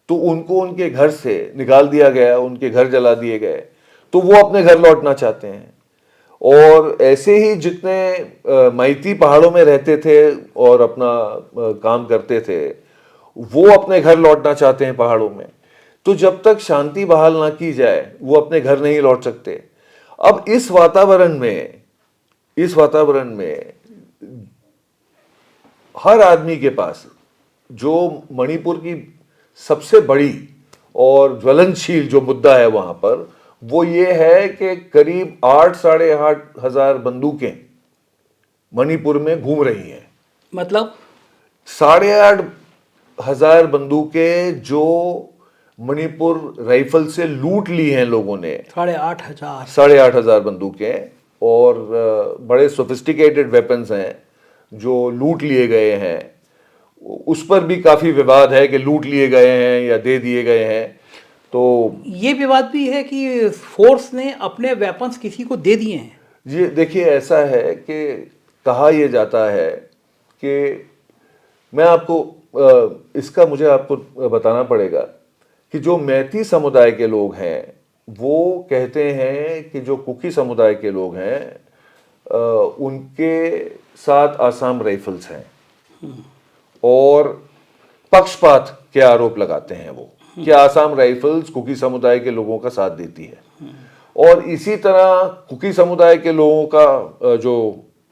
तो उनको उनके घर से निकाल दिया गया, उनके घर जला दिए गए, तो वो अपने घर लौटना चाहते हैं। और ऐसे ही जितने मैती पहाड़ों में रहते थे और अपना काम करते थे, वो अपने घर लौटना चाहते हैं पहाड़ों में। तो जब तक शांति बहाल ना की जाए वो अपने घर नहीं लौट सकते। अब इस वातावरण में हर आदमी के पास, जो मणिपुर की सबसे बड़ी और ज्वलनशील जो मुद्दा है वहां पर, वो ये है कि करीब 8-8.5 हजार बंदूकें मणिपुर में घूम रही हैं। मतलब 8.5 हजार बंदूकें जो मणिपुर राइफल से लूट ली हैं लोगों ने। 8.5 हजार बंदूकें, और बड़े सोफिस्टिकेटेड वेपन्स हैं जो लूट लिए गए हैं। उस पर भी काफी विवाद है कि लूट लिए गए हैं या दे दिए गए हैं। तो ये विवाद भी है कि फोर्स ने अपने वेपन्स किसी को दे दिए हैं। ये देखिए, ऐसा है कि कहा यह जाता है कि मैं आपको इसका मुझे आपको बताना पड़ेगा कि जो मैती समुदाय के लोग हैं वो कहते हैं कि जो कुकी समुदाय के लोग हैं उनके साथ आसाम राइफल्स हैं, और पक्षपात के आरोप लगाते हैं वो कि आसाम राइफल्स कुकी समुदाय के लोगों का साथ देती है। और इसी तरह कुकी समुदाय के लोगों का जो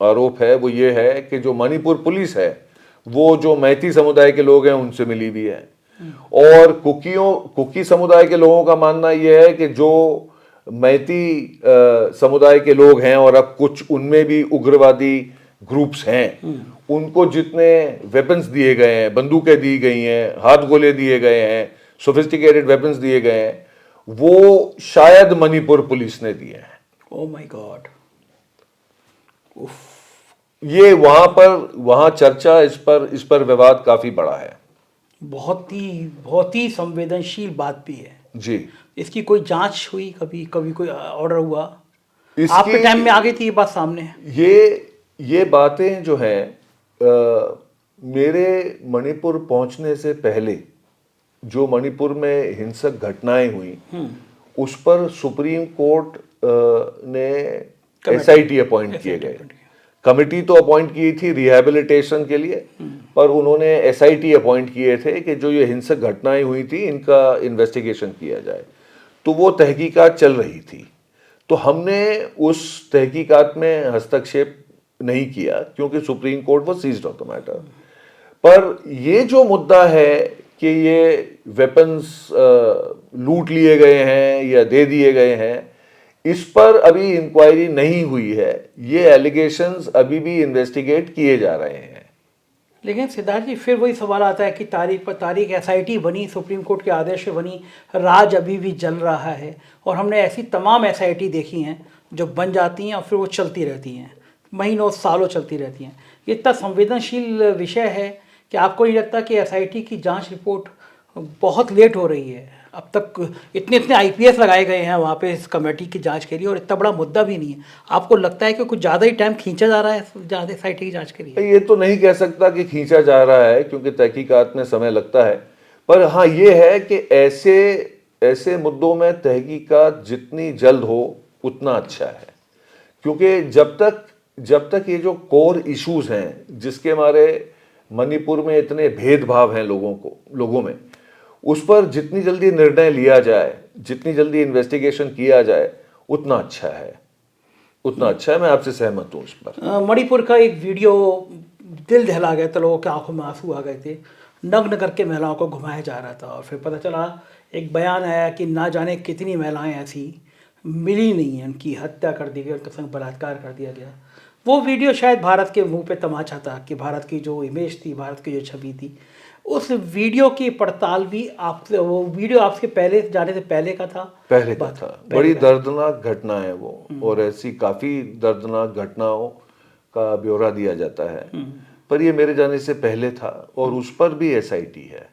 आरोप है वो ये है कि जो मणिपुर पुलिस है वो जो मैती समुदाय के लोग हैं उनसे मिली भी है। और कुकी समुदाय के लोगों का मानना यह है कि जो मैती समुदाय के लोग हैं, और अब कुछ उनमें भी उग्रवादी ग्रुप्स हैं, उनको जितने वेपन्स दिए गए हैं, बंदूकें दी गई हैं, हाथ गोले दिए गए हैं, सोफिस्टिकेटेड वेपन्स दिए गए हैं, वो शायद मणिपुर पुलिस ने दिए हैं। Oh my God. ये वहां चर्चा, इस पर विवाद काफी बड़ा है। बहुत ही संवेदनशील बात भी है जी। इसकी कोई जांच हुई? कभी कोई ऑर्डर हुआ? आपके टाइम में आ गई थी ये बात सामने? ये बातें जो हैं, मेरे मणिपुर पहुंचने से पहले जो मणिपुर में हिंसक घटनाएं हुई उस पर सुप्रीम कोर्ट ने SIT अपॉइंट किए गए, कमिटी तो अपॉइंट की थी रिहैबिलिटेशन के लिए, पर उन्होंने एसआईटी अपॉइंट किए थे कि जो ये हिंसक घटनाएं हुई थी इनका इन्वेस्टिगेशन किया जाए। तो वो तहकीकात चल रही थी, तो हमने उस तहकीकात में हस्तक्षेप नहीं किया क्योंकि सुप्रीम कोर्ट वो सीज्ड ऑफ द मैटर। पर ये जो मुद्दा है कि ये वेपन्स लूट लिए गए हैं या दे दिए गए हैं, इस पर अभी इंक्वायरी नहीं हुई है। ये एलिगेशंस अभी भी इन्वेस्टिगेट किए जा रहे हैं। लेकिन सिद्धार्थ जी, फिर वही सवाल आता है कि तारीख पर तारीख एसआईटी बनी, सुप्रीम कोर्ट के आदेश से बनी, राज अभी भी जल रहा है। और हमने ऐसी तमाम एसआईटी देखी हैं जो बन जाती हैं और फिर वो चलती रहती हैं, महीनों सालों चलती रहती हैं। ये इतना संवेदनशील विषय है कि आपको नहीं लगता कि एसआईटी की जांच रिपोर्ट बहुत लेट हो रही है? अब तक इतने इतने आईपीएस लगाए गए हैं वहाँ पे इस कमेटी की जांच के लिए और इतना बड़ा मुद्दा भी नहीं है। आपको लगता है कि कुछ ज़्यादा ही टाइम खींचा जा रहा है ज़्यादा एसआईटी की जांच के लिए? ये तो नहीं कह सकता कि खींचा जा रहा है क्योंकि तहकीकात में समय लगता है। पर हाँ, ये है कि ऐसे मुद्दों में तहकीकात जितनी जल्द हो उतना अच्छा है, क्योंकि जब तक ये जो कोर इश्यूज हैं जिसके हमारे मणिपुर में इतने भेदभाव हैं लोगों में, उस पर जितनी जल्दी निर्णय लिया जाए, जितनी जल्दी इन्वेस्टिगेशन किया जाए, उतना अच्छा है, उतना अच्छा है। मैं आपसे सहमत हूँ इस पर। मणिपुर का एक वीडियो दिल दहला गया था, लोगों के आंखों में आंसू आ गए थे। नग्न करके महिलाओं को घुमाया जा रहा था और फिर पता चला, एक बयान आया कि ना जाने कितनी महिलाएं ऐसी मिली नहीं हैं, उनकी हत्या कर दी गई, उनके संग बलात्कार कर दिया गया। वो वीडियो शायद भारत के मुंह पे तमाचा था कि भारत की जो इमेज थी, भारत की जो छवि थी, उस वीडियो की पड़ताल भी आपसे, वो वीडियो आपके पहले जाने से पहले का था? पहले का था। बड़ी दर्दनाक घटना है वो, और ऐसी काफ़ी दर्दनाक घटनाओं का ब्यौरा दिया जाता है। पर ये मेरे जाने से पहले था और उस पर भी एसआईटी है,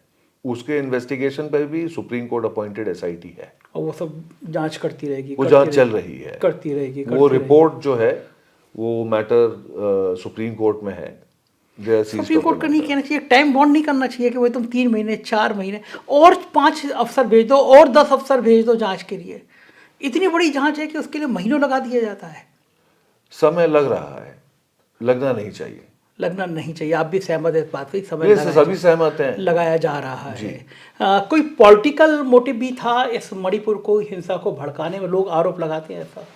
उसके इन्वेस्टिगेशन पर भी सुप्रीम कोर्ट अपॉइंटेड एसआईटी है और वो सब जांच करती रहेगी, वो जांच चल रही है, करती रहेगी। वो रिपोर्ट जो है वो मैटर सुप्रीम कोर्ट में है। सुप्रीम कोर्ट का नहीं कहना चाहिए, टाइम बॉन्ड नहीं करना चाहिए कि भाई तुम 3 महीने 4 महीने और 5 अफसर भेज दो और 10 अफसर भेज दो जांच के लिए। इतनी बड़ी जांच है कि उसके लिए महीनों लगा दिया जाता है। समय लग रहा है, लगना नहीं चाहिए। लगना नहीं चाहिए, आप भी सहमत है इस बात से? समय सभी सहमत हैं, लगाया जा रहा है। कोई पॉलिटिकल मोटिव भी था इस मणिपुर को हिंसा को भड़काने में? लोग आरोप लगाते हैं ऐसा।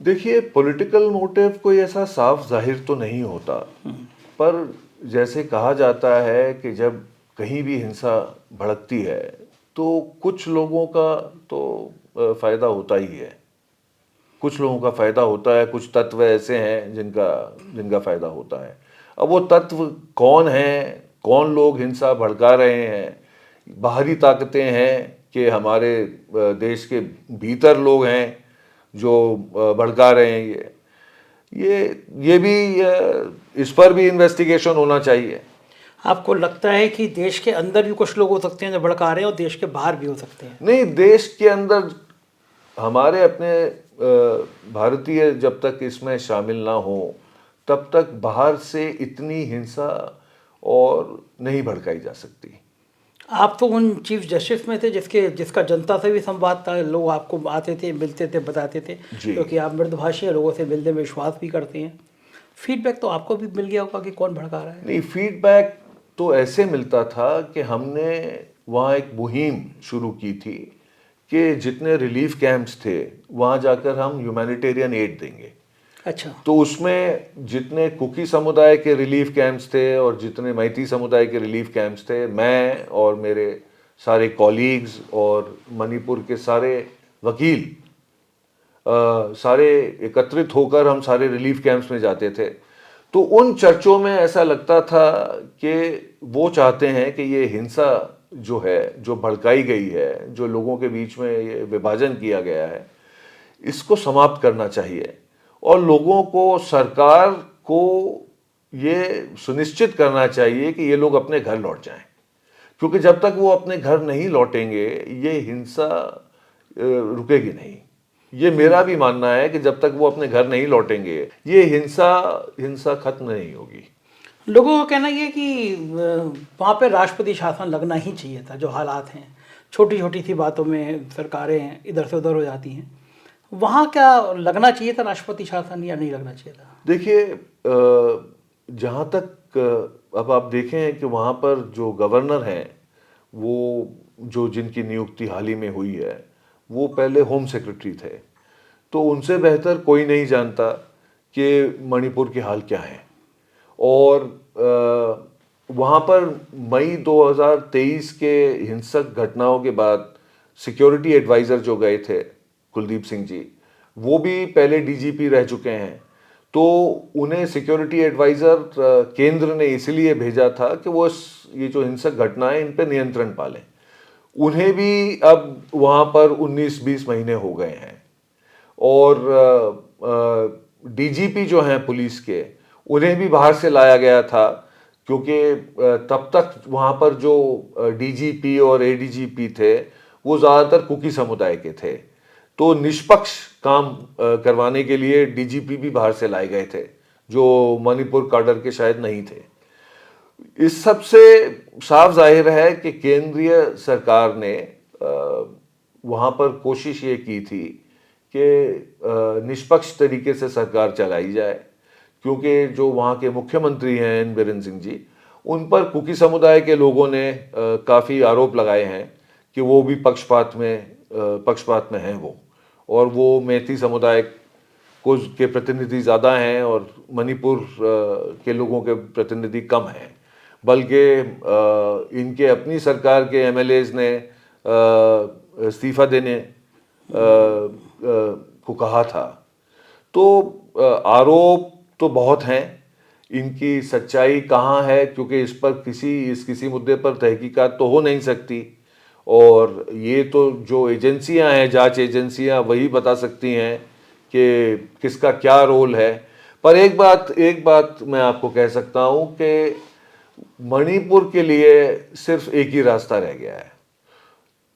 देखिए, पॉलिटिकल मोटिव कोई ऐसा साफ जाहिर तो नहीं होता, पर जैसे कहा जाता है कि जब कहीं भी हिंसा भड़कती है तो कुछ लोगों का तो फायदा होता ही है, कुछ लोगों का फायदा होता है, कुछ तत्व ऐसे हैं जिनका फायदा होता है। अब वो तत्व कौन हैं, कौन लोग हिंसा भड़का रहे हैं? बाहरी ताकतें हैं कि हमारे देश के भीतर लोग हैं जो भड़का रहे हैं? ये भी इस पर भी इन्वेस्टिगेशन होना चाहिए। आपको लगता है कि देश के अंदर भी कुछ लोग हो सकते हैं जो भड़का रहे हैं और देश के बाहर भी हो सकते हैं? नहीं, देश के अंदर हमारे अपने भारतीय जब तक इसमें शामिल ना हो तब तक बाहर से इतनी हिंसा और नहीं भड़काई जा सकती। आप तो उन चीफ जस्टिस में थे जिसका जनता से भी संवाद था, लोग आपको आते थे, मिलते थे, बताते थे, क्योंकि आप मृदुभाषी हैं, लोगों से मिलने में विश्वास भी करते हैं। फीडबैक तो आपको भी मिल गया होगा कि कौन भड़का रहा है? नहीं, फीडबैक तो ऐसे मिलता था कि हमने वहाँ एक मुहिम शुरू की थी कि जितने रिलीफ कैंप्स थे वहाँ जाकर हम ह्यूमैनिटेरियन एड देंगे। अच्छा। तो उसमें जितने कुकी समुदाय के रिलीफ कैंप्स थे और जितने मैती समुदाय के रिलीफ कैंप्स थे, मैं और मेरे सारे कॉलीग्स और मणिपुर के सारे वकील सारे एकत्रित होकर हम सारे रिलीफ कैंप्स में जाते थे। तो उन चर्चों में ऐसा लगता था कि वो चाहते हैं कि ये हिंसा जो है, जो भड़काई गई है, जो लोगों के बीच में ये विभाजन किया गया है, इसको समाप्त करना चाहिए और लोगों को, सरकार को ये सुनिश्चित करना चाहिए कि ये लोग अपने घर लौट जाएं, क्योंकि जब तक वो अपने घर नहीं लौटेंगे ये हिंसा रुकेगी नहीं। ये मेरा भी मानना है कि जब तक वो अपने घर नहीं लौटेंगे ये हिंसा खत्म नहीं होगी। लोगों का कहना ये कि वहाँ पे राष्ट्रपति शासन लगना ही चाहिए था। जो हालात हैं, छोटी छोटी सी बातों में सरकारें इधर से उधर हो जाती हैं, वहाँ क्या लगना चाहिए था राष्ट्रपति शासन या नहीं लगना चाहिए था? देखिए, जहाँ तक अब आप देखें कि वहाँ पर जो गवर्नर हैं, वो जो जिनकी नियुक्ति हाल ही में हुई है, वो पहले होम सेक्रेटरी थे। तो उनसे बेहतर कोई नहीं जानता कि मणिपुर के हाल क्या है। और वहाँ पर मई 2023 के हिंसक घटनाओं के बाद सिक्योरिटी एडवाइज़र जो गए थे, कुलदीप सिंह जी, वो भी पहले डीजीपी रह चुके हैं। तो उन्हें सिक्योरिटी एडवाइज़र केंद्र ने इसलिए भेजा था कि वो ये जो हिंसक घटनाएं इन पर नियंत्रण पालें। उन्हें भी अब वहाँ पर 19-20 महीने हो गए हैं। और डीजीपी जो हैं पुलिस के, उन्हें भी बाहर से लाया गया था, क्योंकि तब तक वहाँ पर जो डीजीपी और एडीजीपी थे वो ज़्यादातर कुकी समुदाय के थे। तो निष्पक्ष काम करवाने के लिए डीजीपी भी बाहर से लाए गए थे, जो मणिपुर काडर के शायद नहीं थे। इस सब से साफ जाहिर है कि केंद्रीय सरकार ने वहाँ पर कोशिश ये की थी कि निष्पक्ष तरीके से सरकार चलाई जाए, क्योंकि जो वहाँ के मुख्यमंत्री हैं एन बीरेन सिंह जी, उन पर कुकी समुदाय के लोगों ने काफ़ी आरोप लगाए हैं कि वो भी पक्षपात में हैं वो, और वो मैती समुदाय को के प्रतिनिधि ज़्यादा हैं और मणिपुर के लोगों के प्रतिनिधि कम हैं। बल्कि इनके अपनी सरकार के एमएलएज ने इस्तीफा देने को कहा था। तो आरोप तो बहुत हैं, इनकी सच्चाई कहाँ है, क्योंकि इस पर किसी मुद्दे पर तहकीकात तो हो नहीं सकती, और ये तो जो एजेंसियां हैं, जांच एजेंसियां, वही बता सकती हैं कि किसका क्या रोल है। पर एक बात मैं आपको कह सकता हूँ कि मणिपुर के लिए सिर्फ एक ही रास्ता रह गया है।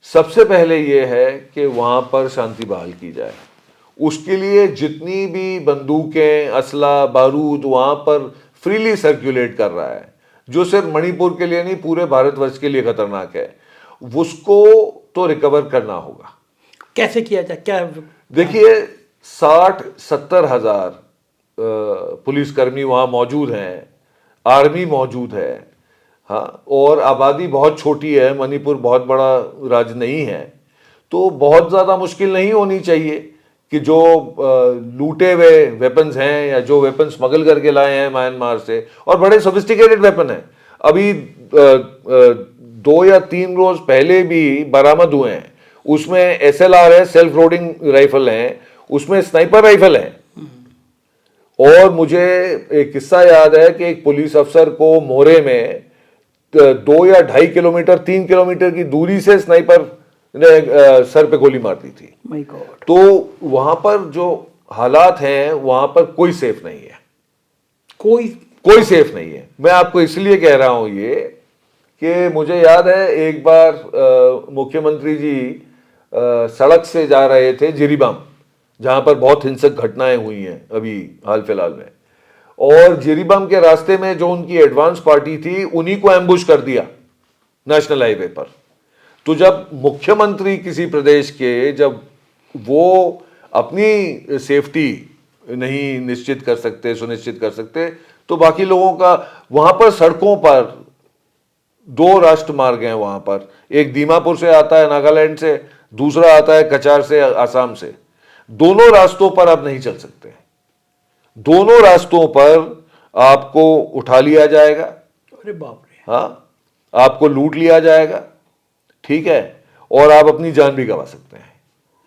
सबसे पहले ये है कि वहाँ पर शांति बहाल की जाए। उसके लिए जितनी भी बंदूकें, असला, बारूद वहाँ पर फ्रीली सर्कुलेट कर रहा है, जो सिर्फ मणिपुर के लिए नहीं पूरे भारतवर्ष के लिए खतरनाक है, उसको तो रिकवर करना होगा। कैसे किया जाए, क्या? देखिए, 60-70 हजार पुलिसकर्मी वहाँ मौजूद हैं, आर्मी मौजूद है, हाँ, और आबादी बहुत छोटी है, मणिपुर बहुत बड़ा राज्य नहीं है। तो बहुत ज़्यादा मुश्किल नहीं होनी चाहिए कि जो लूटे हुए वेपन्स हैं या जो वेपन स्मगल करके लाए हैं म्यांमार से, और बड़े सोफिस्टिकेटेड वेपन हैं, अभी 2 या 3 रोज पहले भी बरामद हुए हैं। उसमें एसएलआर है, सेल्फ लोडिंग राइफल हैं, उसमें स्नाइपर राइफल हैं। और मुझे एक किस्सा याद है कि एक पुलिस अफसर को मोरे में 2 या 2.5 किलोमीटर 3 किलोमीटर की दूरी से स्नाइपर ने सर पे गोली मार दी थी। My God. तो वहां पर जो हालात हैं, वहां पर कोई सेफ नहीं है, कोई सेफ नहीं है। मैं आपको इसलिए कह रहा हूं ये कि मुझे याद है एक बार मुख्यमंत्री जी सड़क से जा रहे थे जिरीबाम, जहां पर बहुत हिंसक घटनाएं हुई हैं अभी हाल फिलहाल में, और जिरीबाम के रास्ते में जो उनकी एडवांस पार्टी थी, उन्हीं को एम्बुश कर दिया नेशनल हाईवे पर। तो जब मुख्यमंत्री किसी प्रदेश के, जब वो अपनी सेफ्टी नहीं सुनिश्चित कर सकते, तो बाकी लोगों का, वहां पर सड़कों पर 2 राष्ट्र मार्ग हैं वहां पर, एक दीमापुर से आता है नागालैंड से, दूसरा आता है कचार से आसाम से। दोनों रास्तों पर आप नहीं चल सकते, दोनों रास्तों पर आपको उठा लिया जाएगा, अरे बाप रे, हाँ, आपको लूट लिया जाएगा, ठीक है, और आप अपनी जान भी गंवा सकते हैं।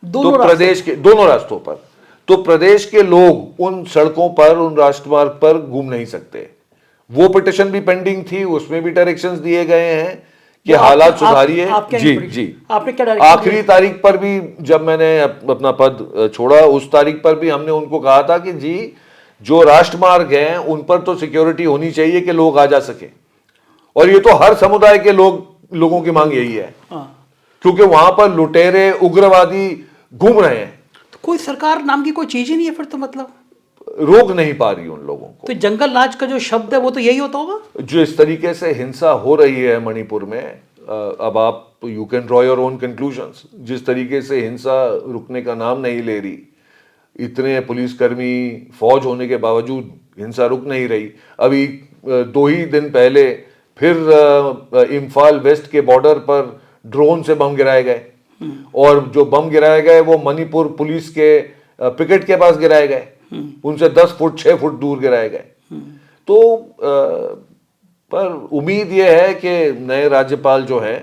तो प्रदेश के दोनों रास्तों पर, तो प्रदेश के लोग उन सड़कों पर, उन राष्ट्रमार्ग पर घूम नहीं सकते। वो पिटिशन भी पेंडिंग थी, उसमें भी डायरेक्शंस दिए गए हैं कि हालात सुधारिए। जी, आपने क्या आखिरी तारीख पर भी, जब मैंने अपना पद छोड़ा, उस तारीख पर भी हमने उनको कहा था कि जी, जो राष्ट्रमार्ग हैं उन पर तो सिक्योरिटी होनी चाहिए कि लोग आ जा सके। और ये तो हर समुदाय के लोगों की मांग यही है, क्योंकि वहां पर लुटेरे, उग्रवादी घूम रहे हैं। तो कोई सरकार नाम की कोई चीज ही नहीं है फिर, तो मतलब रोक नहीं पा रही उन लोगों को। तो जंगल राज का जो शब्द है वो तो यही होता होगा। जो इस तरीके से हिंसा हो रही है मणिपुर में, अब आप you can draw your own conclusions. जिस तरीके से हिंसा रुकने का नाम नहीं ले रही, इतने पुलिसकर्मी फौज होने के बावजूद हिंसा रुक नहीं रही। अभी 2 ही दिन पहले फिर इम्फाल वेस्ट के बॉर्डर पर ड्रोन से बम गिराए गए, और जो बम गिराए गए वो मणिपुर पुलिस के पिकेट के पास गिराए गए, उनसे 10 फुट 6 फुट दूर गिराए गए। तो पर उम्मीद ये है कि नए राज्यपाल जो हैं,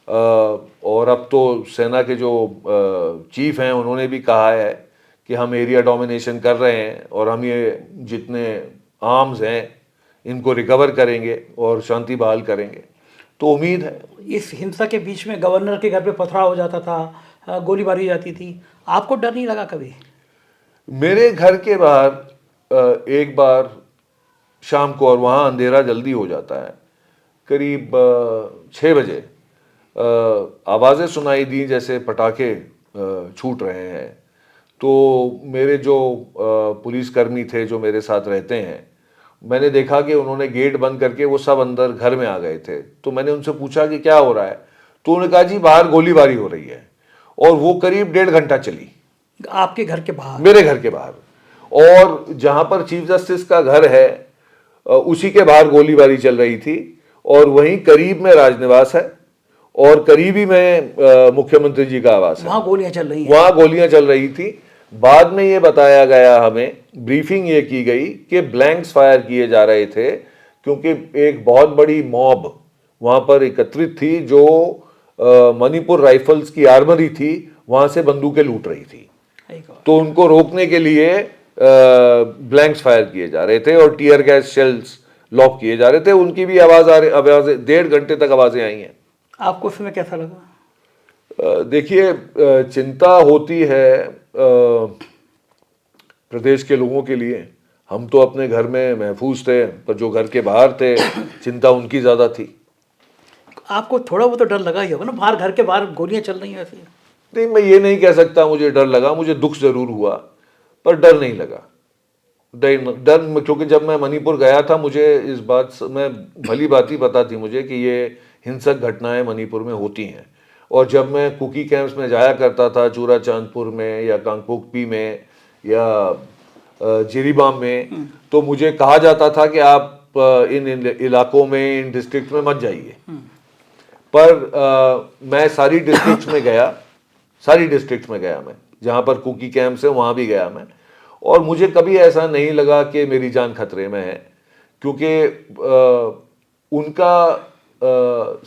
और अब तो सेना के जो चीफ हैं उन्होंने भी कहा है कि हम एरिया डोमिनेशन कर रहे हैं और हम ये जितने आर्म्स हैं इनको रिकवर करेंगे और शांति बहाल करेंगे। तो उम्मीद है। इस हिंसा के बीच में गवर्नर के घर पे पथराव हो जाता था, गोलीबारी हो जाती थी, आपको डर नहीं लगा कभी? मेरे घर के बाहर एक बार शाम को, और वहाँ अंधेरा जल्दी हो जाता है, करीब 6 बजे आवाज़ें सुनाई दी जैसे पटाखे छूट रहे हैं। तो मेरे जो पुलिसकर्मी थे जो मेरे साथ रहते हैं, मैंने देखा कि उन्होंने गेट बंद करके वो सब अंदर घर में आ गए थे। तो मैंने उनसे पूछा कि क्या हो रहा है, तो उन्होंने कहा जी बाहर गोलीबारी हो रही है, और वो करीब 1.5 घंटा चली। आपके घर के बाहर? मेरे घर के बाहर। और जहां पर चीफ जस्टिस का घर है उसी के बाहर गोलीबारी चल रही थी, और वहीं करीब में राजनिवास है और करीब ही में मुख्यमंत्री जी का आवास है। वहां गोलियां चल रही हैं? वहां गोलियां चल रही थी। बाद में ये बताया गया, हमें ब्रीफिंग ये की गई कि ब्लैंक्स फायर किए जा रहे थे, क्योंकि एक बहुत बड़ी मॉब वहां पर एकत्रित थी जो मणिपुर राइफल्स की आर्मरी थी, वहां से बंदूकें लूट रही थी। तो उनको रोकने के लिए ब्लैंक्स फायर किए जा रहे थे और टीयर गैस शेल्स लॉक किए जा रहे थे। उनकी भी आवाजें 1.5 घंटे तक आवाजें आई हैं। आपको उस समय कैसा लगा? देखिए, चिंता होती है प्रदेश के लोगों के लिए। हम तो अपने घर में महफूज थे, पर जो घर के बाहर थे चिंता उनकी ज्यादा थी। आपको थोड़ा बहुत तो डर लगा ही होगा ना, बाहर घर के बाहर गोलियां चल रही हैं ऐसे? नहीं, मैं ये नहीं कह सकता मुझे डर लगा, मुझे दुख जरूर हुआ, पर डर नहीं लगा। डर क्योंकि जब मैं मणिपुर गया था, मुझे इस बात में भली भांति पता थी मुझे कि ये हिंसक घटनाएं मणिपुर में होती हैं। और जब मैं कुकी कैंप्स में जाया करता था, चूरा चांदपुर में या कांगपोकपी में या जिरीबाम में, तो मुझे कहा जाता था कि आप इन इलाकों में, इन डिस्ट्रिक्ट में मत जाइए। पर मैं सारी डिस्ट्रिक्ट में गया मैं, जहाँ पर कुकी कैंप्स है वहाँ भी गया मैं, और मुझे कभी ऐसा नहीं लगा कि मेरी जान खतरे में है, क्योंकि उनका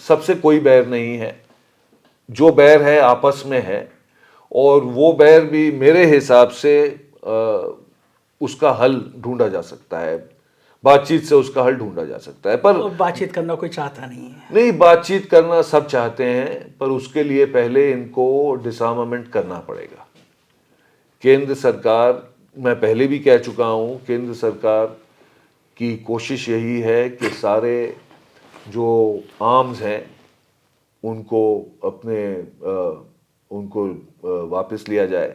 सबसे कोई बैर नहीं है। जो बैर है आपस में है, और वो बैर भी मेरे हिसाब से उसका हल ढूंढा जा सकता है, बातचीत से उसका हल ढूंढा जा सकता है। पर बातचीत करना कोई चाहता नहीं है। नहीं, बातचीत करना सब चाहते हैं, पर उसके लिए पहले इनको डिसआर्मामेंट करना पड़ेगा। केंद्र सरकार, मैं पहले भी कह चुका हूँ, केंद्र सरकार की कोशिश यही है कि सारे जो आर्म्स हैं उनको वापस लिया जाए,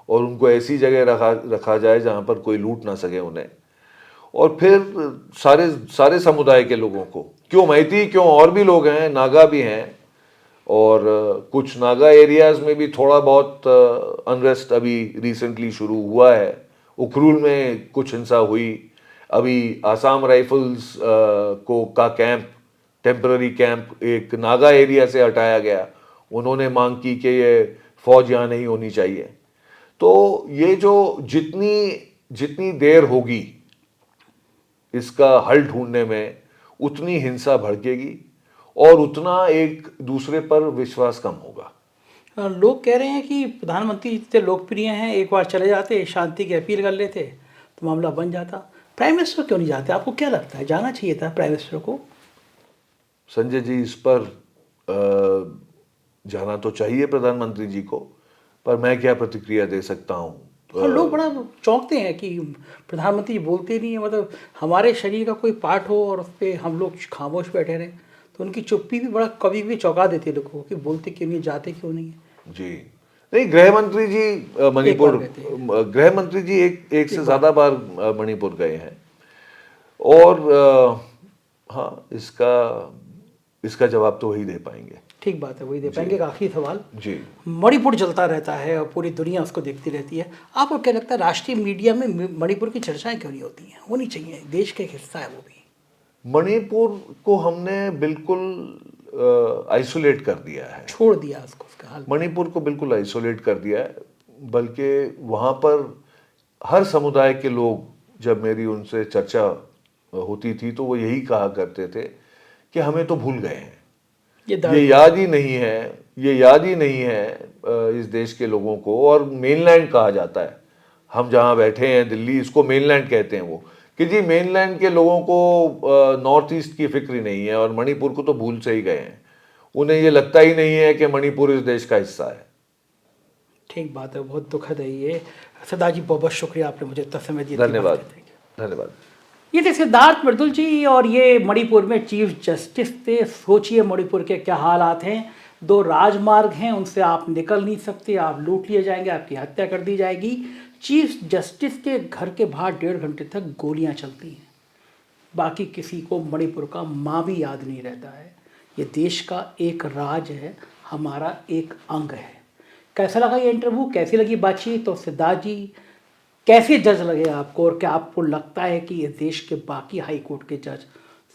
और उनको ऐसी जगह रखा जाए जहाँ पर कोई लूट ना सके उन्हें। और फिर सारे समुदाय के लोगों को, क्यों मैती, क्यों और भी लोग हैं, नागा भी हैं, और कुछ नागा एरियाज में भी थोड़ा बहुत अनरेस्ट अभी रिसेंटली शुरू हुआ है। उखरूल में कुछ हिंसा हुई। अभी आसाम राइफल्स का कैंप, टेम्पररी कैंप एक नागा एरिया से हटाया गया। उन्होंने मांग की कि ये फौज यहाँ नहीं होनी चाहिए। तो ये जो जितनी देर होगी इसका हल ढूंढने में, उतनी हिंसा भड़केगी और उतना एक दूसरे पर विश्वास कम होगा। लोग कह रहे हैं कि प्रधानमंत्री जितने लोकप्रिय हैं, एक बार चले जाते, शांति की अपील कर लेते तो मामला बन जाता। प्राइम मिनिस्टर क्यों नहीं जाते? आपको क्या लगता है, जाना चाहिए था प्राइम मिनिस्टर को? संजय जी, इस पर जाना तो चाहिए प्रधानमंत्री जी को, पर मैं क्या प्रतिक्रिया दे सकता हूँ। और लोग बड़ा चौंकते हैं कि प्रधानमंत्री बोलते नहीं है, मतलब हमारे शरीर का कोई पार्ट हो और उस पर हम लोग खामोश बैठे रहें, तो उनकी चुप्पी भी बड़ा कभी भी चौंका देती है लोगों को कि बोलते क्यों नहीं, जाते क्यों नहीं है। जी नहीं, गृह मंत्री जी मणिपुर, गृह मंत्री जी एक से ज़्यादा बार मणिपुर गए हैं, और हाँ, इसका इसका जवाब तो वही दे पाएंगे। ठीक बात है, वही दे पाएंगे। एक आखिरी सवाल, जी। मणिपुर चलता रहता है और पूरी दुनिया उसको देखती रहती है, आपको क्या लगता है राष्ट्रीय मीडिया में मणिपुर की चर्चाएं क्यों नहीं होती हैं? होनी चाहिए, देश का एक हिस्सा है वो भी। मणिपुर को हमने बिल्कुल आइसोलेट कर दिया है, छोड़ दिया उसको उसका हाल। मणिपुर को बिल्कुल आइसोलेट कर दिया है, बल्कि वहाँ पर हर समुदाय के लोग, जब मेरी उनसे चर्चा होती थी तो वो यही कहा करते थे कि हमें तो भूल गए हैं, ये याद ही नहीं है, ये याद ही नहीं है इस देश के लोगों को। और मेनलैंड कहा जाता है, हम जहाँ बैठे हैं दिल्ली, इसको मेनलैंड कहते हैं वो, कि जी मेनलैंड के लोगों को नॉर्थ ईस्ट की फिक्र ही नहीं है और मणिपुर को तो भूल से ही गए हैं, उन्हें ये लगता ही नहीं है कि मणिपुर इस देश का हिस्सा है। ठीक बात है, बहुत दुखद है ये। सरदार जी बहुत बहुत शुक्रिया, आपने मुझे इतना समय दिया। धन्यवाद, धन्यवाद। ये थे सिद्धार्थ मृदुल जी, और ये मणिपुर में चीफ जस्टिस थे। सोचिए मणिपुर के क्या हालात हैं, 2 राजमार्ग हैं, उनसे आप निकल नहीं सकते, आप लूट लिए जाएंगे, आपकी हत्या कर दी जाएगी। चीफ जस्टिस के घर के बाहर 1.5 घंटे तक गोलियां चलती हैं। बाकी किसी को मणिपुर का माँ भी याद नहीं रहता है। ये देश का एक राज है, हमारा एक अंग है। कैसा लगा ये इंटरव्यू, कैसी लगी बातचीत? तो सिद्धार्थ जी कैसे जज लगे आपको, और क्या आपको लगता है कि इस देश के बाकी हाई कोर्ट के जज,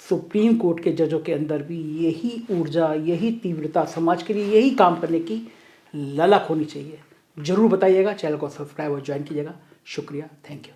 सुप्रीम कोर्ट के जजों के अंदर भी यही ऊर्जा, यही तीव्रता, समाज के लिए यही काम करने की ललक होनी चाहिए? ज़रूर बताइएगा। चैनल को सब्सक्राइब और ज्वाइन कीजिएगा। शुक्रिया, थैंक यू।